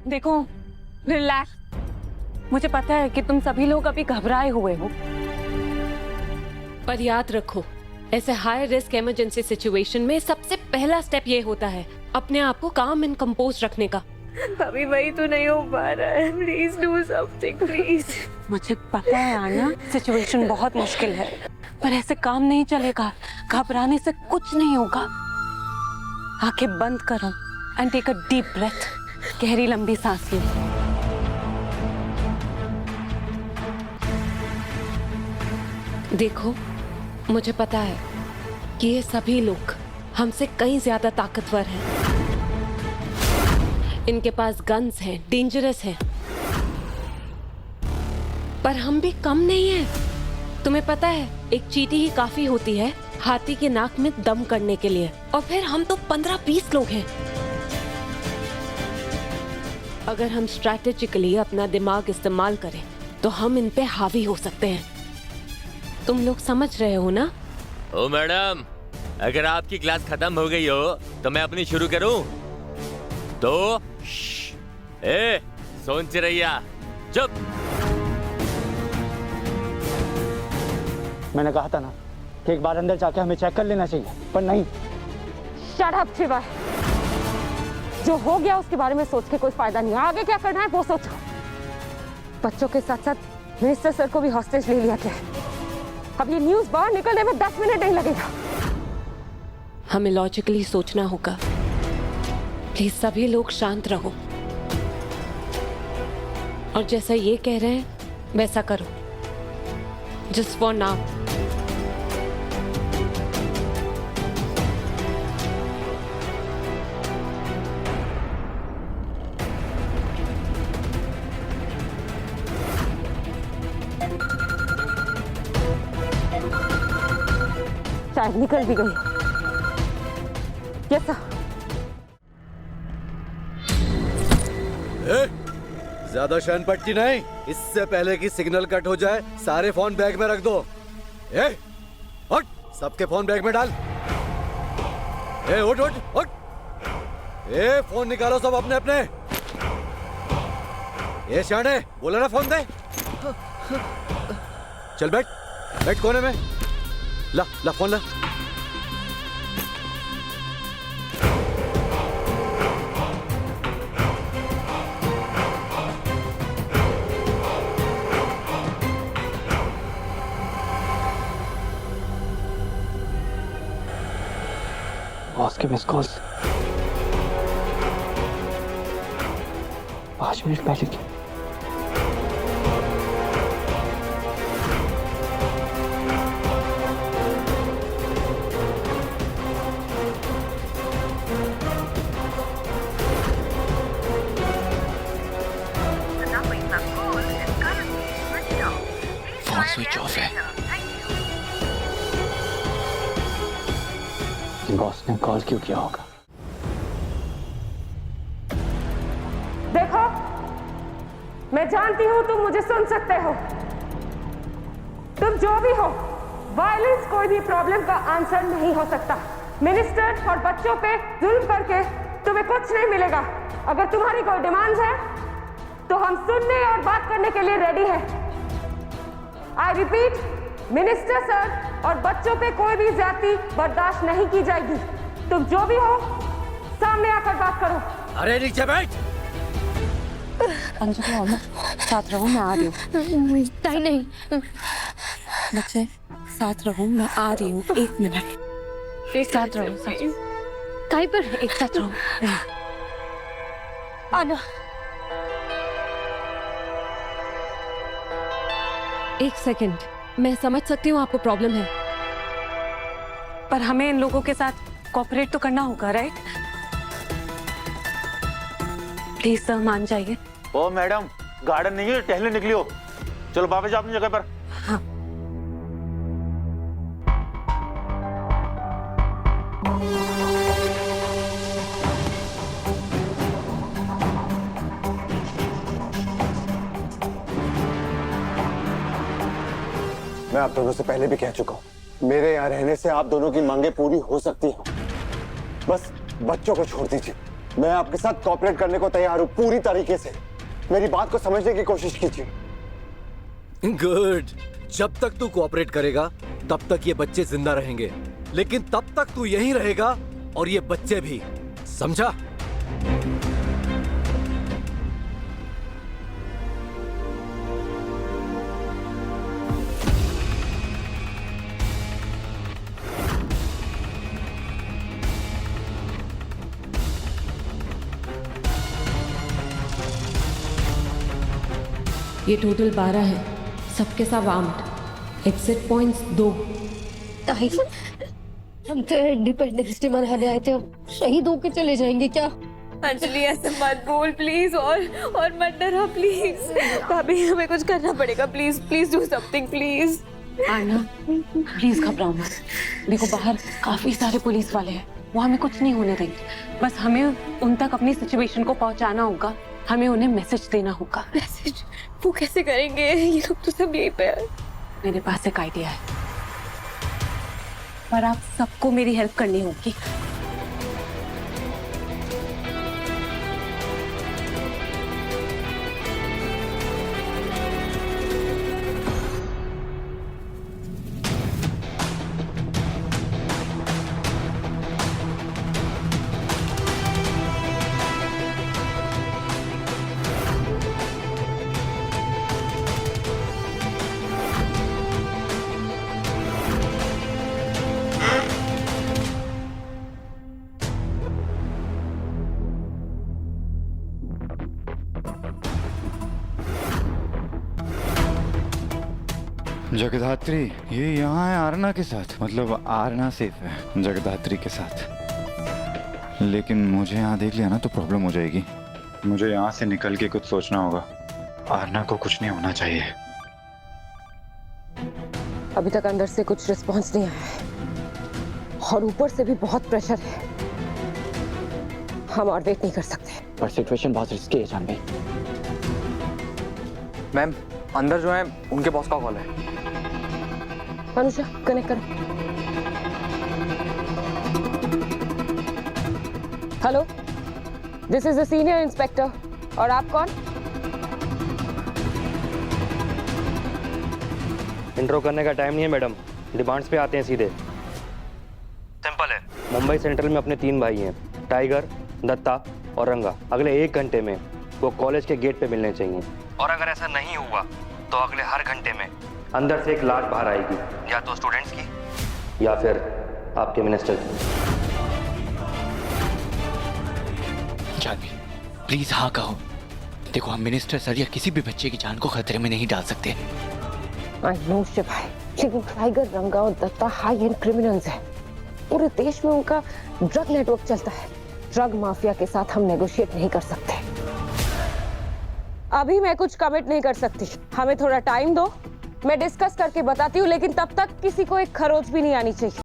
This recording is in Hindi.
देखो, रिलैक्स। मुझे पता है कि तुम सभी लोग अभी घबराए हुए हो, पर याद रखो, ऐसे हाई रिस्क इमरजेंसी सिचुएशन में सबसे पहला स्टेप ये होता है अपने आप को काम एंड कंपोज रखने का। अभी वही तो नहीं हो पा रहा है। Please do something please. मुझे पता है आना, सिचुएशन बहुत मुश्किल है, पर ऐसे काम नहीं चलेगा। घबराने से कुछ नहीं होगा। आंखें बंद करो and take a deep breath. गहरी लंबी सांस लो। देखो, मुझे पता है कि ये सभी लोग हमसे कहीं ज्यादा ताकतवर हैं। इनके पास गन्स हैं, डेंजरस हैं, पर हम भी कम नहीं हैं। तुम्हें पता है, एक चींटी ही काफी होती है हाथी के नाक में दम करने के लिए, और फिर हम तो 15-20 लोग हैं। अगर हम स्ट्रैटेजिकली अपना दिमाग इस्तेमाल करें तो हम इन पे हावी हो सकते हैं। तुम लोग समझ रहे हो ना? ओ मैडम, अगर आपकी क्लास खत्म हो गई हो तो मैं अपनी शुरू करूं? तो सोन चिरैया चुप। मैंने कहा था ना कि एक बार अंदर जाके हमें चेक कर लेना चाहिए, पर नहीं। Shut up Shiva. जो हो गया उसके बारे में सोच के कोई फायदा नहीं। आगे क्या करना है वो सोचो। बच्चों के साथ साथ मिनिस्टर सर को भी हॉस्टेज ले लिया गया। अब ये न्यूज़ बाहर निकलने में 10 मिनट नहीं लगेगा। हमें लॉजिकली सोचना होगा। प्लीज सभी लोग शांत रहो और जैसा ये कह रहे हैं वैसा करो। Just for now. शायद निकल भी गई। Yes sir. ज्यादा शैनपट्टी नहीं। इससे पहले कि सिग्नल कट हो जाए सारे फोन बैग में रख दो। उठ, सबके फोन बैग में डाल। उठ उठ उठ। फोन निकालो सब अपने अपने। शाने, बोला ना फोन दे। चल बैठ बैठ कोने में। ला ला फोन ला। बॉस के मिस कॉल्स 5 मिनट पहले की। फोन स्विच ऑफ है। बॉस ने कॉल क्यों किया होगा? देखो, मैं जानती हूं तुम मुझे सुन सकते हो। तुम जो भी हो, वायलेंस कोई भी प्रॉब्लम का आंसर नहीं हो सकता। मिनिस्टर और बच्चों पे जुल्म करके तुम्हें कुछ नहीं मिलेगा। अगर तुम्हारी कोई डिमांड्स है तो हम सुनने और बात करने के लिए रेडी हैं। आई रिपीट, मिनिस्टर सर और बच्चों पे कोई भी ज्यादती बर्दाश्त नहीं की जाएगी। तुम जो भी हो, सामने आकर बात करो। अरे नीचे बैठ। अंजलि आओ ना, साथ रहो, मैं आ रही हूँ। नहीं, बच्चे साथ रहो, मैं आ रही हूँ। 1 मिनट। साथ रहो, कहीं पर एक साथ रहो। आना। 1 सेकंड। मैं समझ सकती हूँ आपको प्रॉब्लम है, पर हमें इन लोगों के साथ कोऑपरेट तो करना होगा, राइट? प्लीज सर, मान जाइए। ओ मैडम, गार्डन नहीं है, टहलने निकली हो। चलो वापस जाओ अपनी जगह पर। हाँ। मैं आप दोनों से पहले भी कह चुका हूँ, मेरे यहाँ रहने से आप दोनों की मांगे पूरी हो सकती हैं। बस बच्चों को छोड़ दीजिए। मैं आपके साथ कॉपरेट करने को तैयार हूं पूरी तरीके से। मेरी बात को समझने की कोशिश कीजिए। गुड। जब तक तू कोऑपरेट करेगा तब तक ये बच्चे जिंदा रहेंगे, लेकिन तब तक तू यहीं रहेगा और ये बच्चे भी, समझा? ये टोटल 12 है, सबके सब आर्म्ड। Exit points 2। ताई, हम तो इंडिपेंडेंस डे मनाने आए थे, अब शहीद होके चले जाएंगे क्या? अंजलि ऐसे मत बोल प्लीज, और मत डरा प्लीज। भाभी हमें कुछ करना पड़ेगा, please please do something please. आना प्लीज घबराओ मत। देखो बाहर काफी सारे पुलिस वाले हैं, वो हमें कुछ नहीं होने देंगे। बस हमें उन तक अपनी सिचुएशन को पहुंचाना होगा, हमें उन्हें मैसेज देना होगा। मैसेज? वो कैसे करेंगे? ये लोग तो सब यहीं पे हैं। मेरे पास एक आइडिया है, पर आप सबको मेरी हेल्प करनी होगी। जगदात्री, ये यहाँ है आरना के साथ, मतलब आरना सेफ है जगदात्री के साथ। लेकिन मुझे यहाँ देख लिया ना तो प्रॉब्लम हो जाएगी। मुझे यहाँ से निकल के कुछ सोचना होगा। आरना को कुछ नहीं होना चाहिए। अभी तक अंदर से कुछ रिस्पॉन्स नहीं आया है और ऊपर से भी बहुत प्रेशर है। हम और वेट नहीं कर सकते। पर सिचुएशन बहुत रिस्की है जानवी। मैम, अंदर जो है उनके बॉस का कॉल है। अनुषा कनेक्ट करो। Hello, this is the senior inspector. और आप कौन? इंट्रो करने का टाइम नहीं है मैडम, डिमांड्स पे आते हैं सीधे। सिंपल है, मुंबई सेंट्रल में अपने 3 भाई हैं, टाइगर, दत्ता और रंगा। अगले 1 घंटे में वो कॉलेज के गेट पे मिलने चाहिए, और अगर ऐसा नहीं हुआ तो अगले हर घंटे में अंदर से एक लाश बाहर आएगी, या तो स्टूडेंट्स की या फिर आपके मिनिस्टर की। जानवी प्लीज हाँ कहो। देखो हम मिनिस्टर सर या किसी भी बच्चे की जान को खतरे में नहीं डाल सकते। आई नो शिवाय, लेकिन टाइगर, रंगा और दत्ता हाई एंड क्रिमिनल्स हैं। पूरे देश में उनका ड्रग नेटवर्क चलता है। ड्रग माफिया के साथ हम नेगोशिएट नहीं कर सकते। अभी मैं कुछ कमिट नहीं कर सकती, हमें थोड़ा टाइम दो। मैं डिस्कस करके बताती हूँ, लेकिन तब तक किसी को एक खरोच भी नहीं आनी चाहिए।